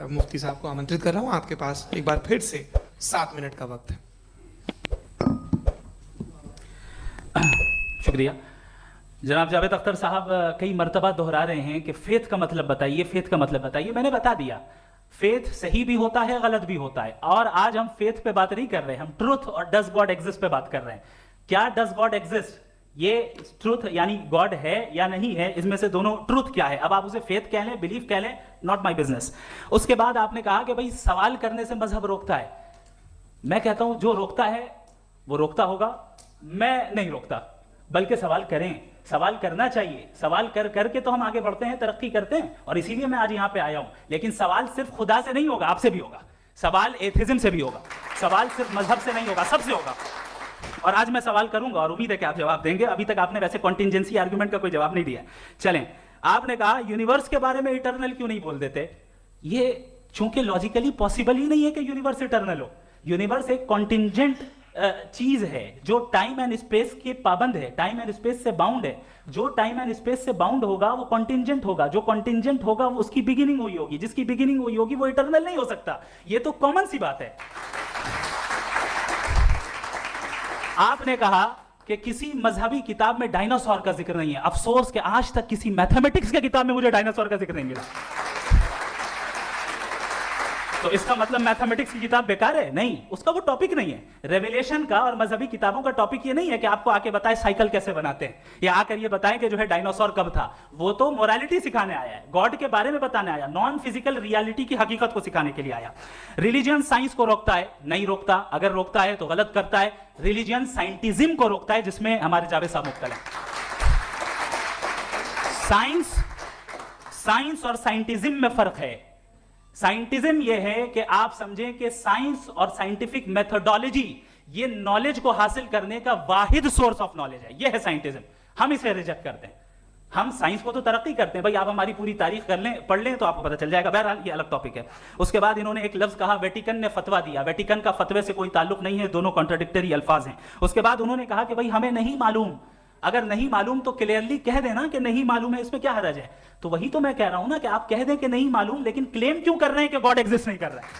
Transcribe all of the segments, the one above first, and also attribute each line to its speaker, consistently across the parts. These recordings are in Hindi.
Speaker 1: मुफ्ती साहब को आमंत्रित कर रहा हूँ। आपके पास एक बार फिर से 7 मिनट का वक्त है।
Speaker 2: शुक्रिया। जनाब जावेद अख्तर साहब कई मर्तबा दोहरा रहे हैं कि फेथ का मतलब बताइए, फेथ का मतलब बताइए। मैंने बता दिया, फेथ सही भी होता है, गलत भी होता है। और आज हम फेथ पे बात नहीं कर रहे, हम ट्रूथ और डज गॉड एग्जिस्ट पे बात कर रहे हैं। क्या डज गॉड एग्जिस्ट, ये ट्रूथ यानी गॉड है या नहीं है, इसमें से दोनों ट्रूथ क्या है। अब आप उसे फेथ कह लें, बिलीफ कह लें, नॉट माई बिजनेस। उसके बाद आपने कहा कि भाई सवाल करने से मजहब रोकता है। मैं कहता हूं जो रोकता है वो रोकता होगा, मैं नहीं रोकता, बल्कि सवाल करें, सवाल करना चाहिए। सवाल कर करके तो हम आगे बढ़ते हैं, तरक्की करते हैं, और इसीलिए मैं आज यहां पे आया हूं। लेकिन सवाल सिर्फ खुदा से नहीं होगा, आपसे भी होगा। सवाल एथिज्म से भी होगा, सवाल सिर्फ मजहब से नहीं होगा, सबसे होगा। और आज मैं सवाल करूंगा और उम्मीद है कि आप जवाब देंगे। अभी तक आपने वैसे कॉन्टिंजेंसी आर्गुमेंट का कोई जवाब नहीं दिया। चलें, आपने कहा यूनिवर्स के बारे में इटर्नल क्यों नहीं बोल देते। ये चूंकि लॉजिकली पॉसिबल ही नहीं है कि यूनिवर्स इटर्नल हो। यूनिवर्स एक कॉन्टिंजेंट चीज है जो टाइम एंड स्पेस के पाबंद है, टाइम एंड स्पेस से बाउंड है। जो टाइम एंड स्पेस से बाउंड होगा वो कॉन्टिंजेंट होगा, जो कॉन्टिंजेंट होगा वो उसकी बिगिनिंग हुई होगी, जिसकी बिगिनिंग हुई होगी वो इटर्नल नहीं हो सकता। ये तो कॉमन सी बात है। आपने कहा कि किसी मजहबी किताब में डायनासोर का जिक्र नहीं है। अफसोस कि आज तक किसी मैथमेटिक्स की किताब में मुझे डायनासोर का जिक्र नहीं मिला। तो इसका मतलब मैथमेटिक्स की किताब बेकार है? नहीं, उसका वो टॉपिक नहीं है। रेवलेशन का और मजहबी किताबों का टॉपिक ये नहीं है कि आपको आके बताए साइकिल कैसे बनाते हैं, या आकर ये बताएं कि जो है डायनासोर कब था। वो तो मोरालिटी सिखाने आया है, गॉड के बारे में बताने आया, नॉन फिजिकल रियलिटी की हकीकत को सिखाने के लिए आया। रिलीजियन साइंस को रोकता है? नहीं रोकता। अगर रोकता है तो गलत करता है। रिलीजियन साइंटिज्म को रोकता है, जिसमें हमारे जावेद साहब मुब्तला है। साइंस और साइंटिज्म में फर्क है। साइंटिज्म यह है कि आप समझें कि साइंस और साइंटिफिक मेथोडोलॉजी ये नॉलेज को हासिल करने का वाहिद सोर्स ऑफ नॉलेज है। यह है साइंटिज्म। हम इसे रिजेक्ट करते हैं। हम साइंस को तो तरक्की करते हैं। भाई आप हमारी पूरी तारीख कर लें, पढ़ लें तो आपको पता चल जाएगा। बहरहाल ये अलग टॉपिक है। उसके बाद इन्होंने एक लफ्ज कहा, वेटिकन ने फतवा दिया। वेटिकन का फतवे से कोई ताल्लुक नहीं है, दोनों कॉन्ट्राडिक्टरी अल्फाज हैं। उसके बाद उन्होंने कहा कि भाई हमें नहीं मालूम। अगर नहीं मालूम तो क्लियरली कह देना कि नहीं मालूम है, इसमें क्या हर्ज है। तो वही तो मैं कह रहा हूं ना कि आप कह दें कि नहीं मालूम, लेकिन क्लेम क्यों कर रहे हैं कि गॉड एग्जिस्ट नहीं कर रहा है।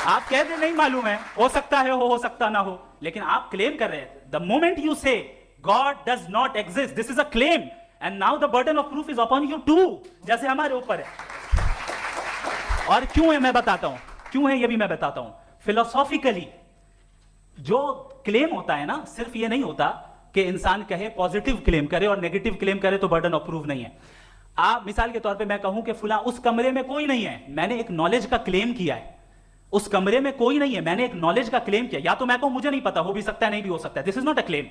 Speaker 2: आप कह दें नहीं मालूम है, हो सकता है हो सकता ना हो, लेकिन आप क्लेम कर रहे हैं। The moment you say God does not exist, this is a claim, and now the burden of proof is upon you too, जैसे हमारे ऊपर है। और क्यों है मैं बताता हूं, क्यों है ये भी मैं बताता हूं। फिलोसॉफिकली जो क्लेम होता है ना, सिर्फ ये नहीं होता कि इंसान कहे पॉजिटिव क्लेम करे और नेगेटिव क्लेम करे तो बर्डन ऑफ प्रूफ नहीं है। आप मिसाल के तौर पे मैं कहूं कि फुला उस कमरे में कोई नहीं है, मैंने एक नॉलेज का क्लेम किया है। उस कमरे में कोई नहीं है, मैंने एक नॉलेज का क्लेम किया। या तो मैं कहूं मुझे नहीं पता, हो भी सकता है नहीं भी हो सकता है, this is not a claim.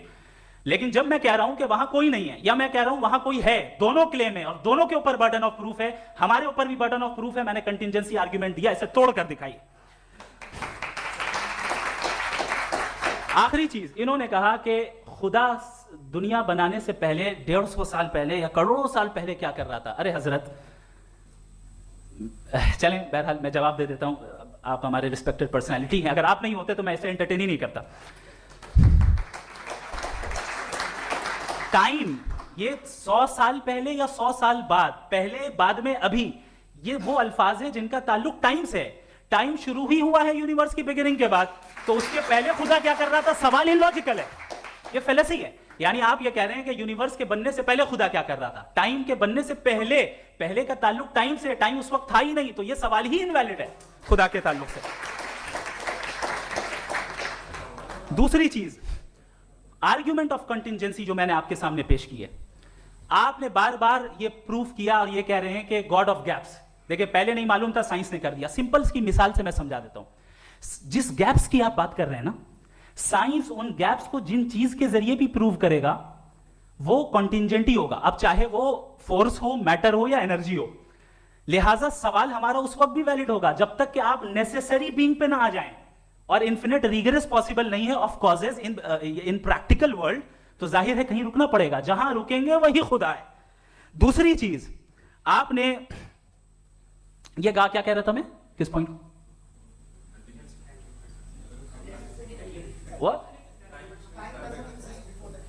Speaker 2: लेकिन जब मैं कह रहा हूं कि वहां कोई नहीं है, या मैं कह रहा हूं वहां कोई है, दोनों क्लेम है और दोनों के ऊपर बर्डन ऑफ प्रूफ है। हमारे ऊपर भी बर्डन ऑफ प्रूफ है। मैंने कंटिजेंसी आर्ग्यूमेंट दिया, इसे तोड़कर दिखाई। आखिरी चीज, इन्होंने कहा कि खुदा दुनिया बनाने से पहले 150 साल पहले या करोड़ों साल पहले क्या कर रहा था। अरे हजरत, चलें बहरहाल मैं जवाब दे देता हूं। आप हमारे रिस्पेक्टेड पर्सनैलिटी हैं, अगर आप नहीं होते तो मैं इसे एंटरटेन ही नहीं करता। टाइम, ये 100 साल पहले या 100 साल बाद, पहले बाद में अभी, ये वो अल्फाज हैं जिनका ताल्लुक टाइम से है। टाइम शुरू ही हुआ है यूनिवर्स की बिगिनिंग के बाद, तो उसके पहले खुदा क्या कर रहा था, सवाल इलॉजिकल है, ये फेलेसी है। यानी आप ये कह रहे हैं कि यूनिवर्स के बनने से पहले खुदा क्या कर रहा था। टाइम के बनने से पहले, पहले का ताल्लुक टाइम से, टाइम उस वक्त था ही नहीं, तो ये सवाल ही इनवैलिड है खुदा के ताल्लुक से। दूसरी चीज, आर्ग्यूमेंट ऑफ कंटिजेंसी जो मैंने आपके सामने पेश की है, आपने बार बार ये प्रूफ किया और ये कह रहे हैं कि गॉड ऑफ गैप्स। देखिए पहले नहीं मालूम था, साइंस ने कर दिया। सिंपल की मिसाल से मैं समझा देता हूं। जिस गैप्स की आप बात कर रहे हैं ना, साइंस उन गैप्स को जिन चीज के जरिए भी प्रूव करेगा वो कॉन्टिजेंट ही होगा। अब चाहे वो फोर्स हो, मैटर हो या एनर्जी हो। लिहाजा सवाल हमारा उस वक्त भी वैलिड होगा जब तक कि आप नेसेसरी बीइंग पे ना आ जाएं। और इन्फिनिट रिगरस पॉसिबल नहीं है of causes in practical world, तो जाहिर है कहीं रुकना पड़ेगा, जहां रुकेंगे वही खुदा है। दूसरी चीज, आपने ये कहा, क्या कह रहा था मैं, किस point? What?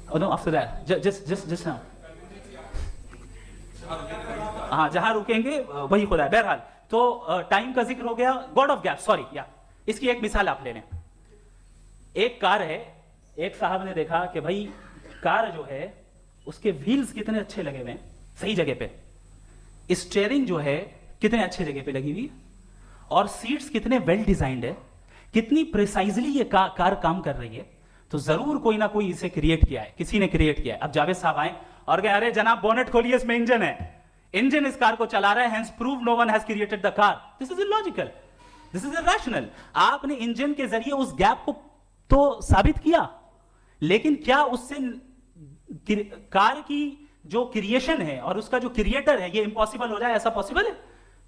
Speaker 2: Oh no, after that. Just now. हाँ, जहां रुकेंगे वही खुदा है। बहरहाल, तो टाइम का जिक्र हो गया, गॉड ऑफ गैप, सॉरी या इसकी एक मिसाल आप ले लें। एक कार है, एक साहब ने देखा कि भाई कार जो है उसके व्हील्स कितने अच्छे लगे हुए हैं, सही जगह पे, स्टीयरिंग जो है कितने अच्छे जगह पे लगी हुई है, और सीट्स कितने वेल डिजाइंड है, कितनी प्रिसाइजली ये कार काम कर रही है, तो जरूर कोई ना कोई इसे क्रिएट किया है, किसी ने क्रिएट किया है। अब जावेद साहब आए और कहे अरे जनाब बोनेट खोलिए, इसमें इंजन है, इंजन इस कार को चला रहा है, hence prove no one has created the car. This is illogical, this is irrational. आपने इंजन के जरिए उस गैप को तो साबित किया, लेकिन क्या उससे कार की जो क्रिएशन है और उसका जो क्रिएटर है ये इंपॉसिबल हो जाए, ऐसा पॉसिबल है?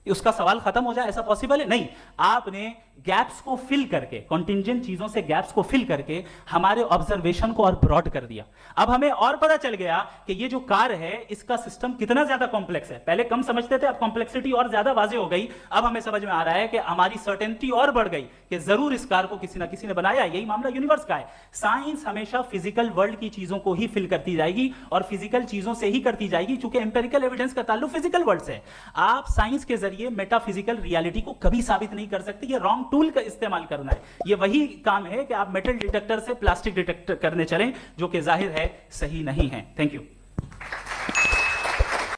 Speaker 2: उसका सवाल खत्म हो जाए, ऐसा पॉसिबल है? नहीं। आपने गैप्स को फिल करके, कॉन्टिंजेंट चीजों से गैप्स को फिल करके हमारे ऑब्जर्वेशन को और ब्रॉड कर दिया। अब हमें और पता चल गया कि ये जो कार है इसका सिस्टम कितना ज्यादा कॉम्प्लेक्स है। पहले कम समझते थे, अब कॉम्प्लेक्सिटी और ज्यादा वाजे हो गई। अब हमें समझ में आ रहा है कि हमारी सर्टेनिटी और बढ़ गई कि जरूर इस कार को किसी ना किसी ने बनाया। यही मामला यूनिवर्स का है। साइंस हमेशा फिजिकल वर्ल्ड की चीजों को ही फिल करती जाएगी और फिजिकल चीजों से ही करती जाएगी, क्योंकि एम्पेरिकल एविडेंस का ताल्लुक फिजिकल वर्ल्ड से है। आप साइंस के जरिए मेटाफिजिकल रियलिटी को कभी साबित नहीं कर सकते। ये रॉन्ग टूल का इस्तेमाल करना है। ये वही काम है कि आप मेटल डिटेक्टर से प्लास्टिक डिटेक्टर करने चलें, जो कि जाहिर है सही नहीं है। Thank you.